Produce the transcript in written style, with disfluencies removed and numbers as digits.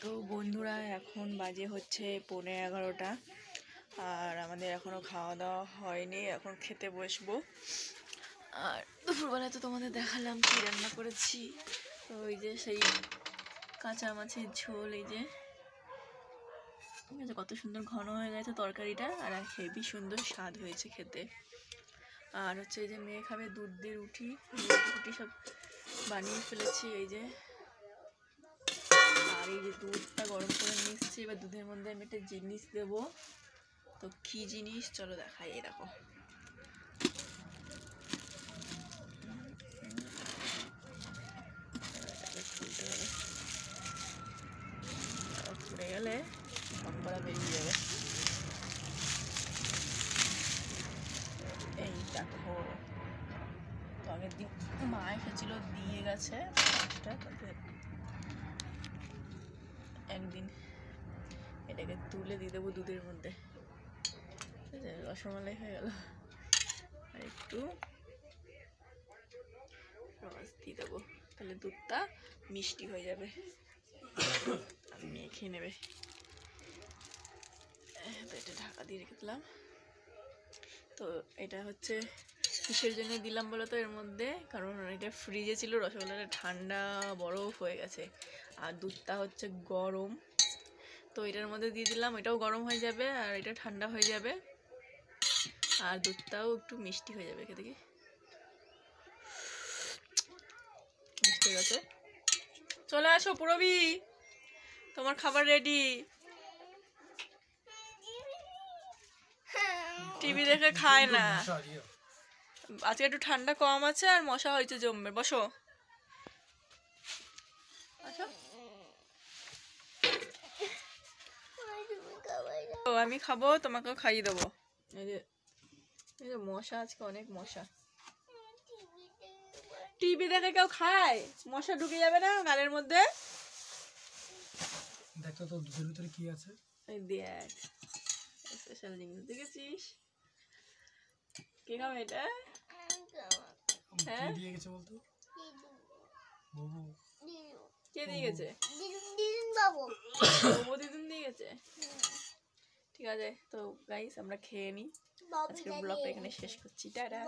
তো বন্ধুরা এখন বাজে হচ্ছে 11:15 আর আমাদের এখনো খাওয়া দাওয়া হয়নি। এখন খেতে বসবো। আর দুপুরবেলায় তো তোমাদের দেখালাম কি রান্না করেছি। তো ওই যে সেই কাঁচা মাছের ঝোল, এই যে কত সুন্দর ঘন হয়ে গেছে তরকারিটা, আর হেভি সুন্দর স্বাদ হয়েছে খেতে। আর হচ্ছে এই যে মেয়ে খাবে দুধ দিয়ে রুটি, রুটি সব বানিয়ে ফেলেছি এই যে। আর এই যে দুধটা গরম করে নিচ্ছি, এবার দুধের মধ্যে আমি একটা জিনিস দেবো। তো কি জিনিস চলো দেখাই। এই দেখো, খুলে গেলে কড়া বেরিয়ে যাবে। এই দেখো, তো আগের দিন মা এসেছিল, দিয়ে গেছে মাছটা, তাতে একদিন এটাকে তুলে দিয়ে দেবো দুধের মধ্যে। ঠিক আছে, রসমালাই হয়ে গেল। আর একটু রস দিয়ে দেবো, তাহলে দুধটা মিষ্টি হয়ে যাবে, মেখে নেবে। তো এটা ঢাকা দিয়ে রেখে দিলাম। তো এটা হচ্ছে কিসের জন্য দিলাম বলো তো এর মধ্যে, কারণ এটা ফ্রিজে ছিল, রসগোল্লাটা ঠান্ডা বরফ হয়ে গেছে, আর দুধটা হচ্ছে গরম। তো এটার মধ্যে দিয়ে দিলাম, এটাও গরম হয়ে যাবে আর এটা ঠান্ডা হয়ে যাবে, আর দুধটাও একটু মিষ্টি হয়ে যাবে। খেতে কি মিষ্টি গেছে। চলে আসো পুরবি, তোমার খাবার রেডি। টিভি দেখে খায় না, আজকে একটু ঠান্ডা কম আছে আর মশা হয়েছে জমবে। বসো, আমি খাবো, তোমাকেও খাইয়ে দেবো। এই যে মশা, আজকে অনেক মশা। টিভি দেখে কেউ খায়? মশা ঢুকে যাবে না গালের মধ্যে। দেখো তো দুধের ভিতরে কি আছে। এই দেখ, স্পেশাল জিনিস দেখেছিস? কে খাবে এটা? হ্যাঁ, দিয়ে গেছে বলতো বাবু। কে দিয়ে গেছে? দিদুন দিয়ে গেছে। ঠিক আছে, তো গাইস আমরা খেয়ে নিই, আজকের ব্লগটা এখানে শেষ করছি। টাটা।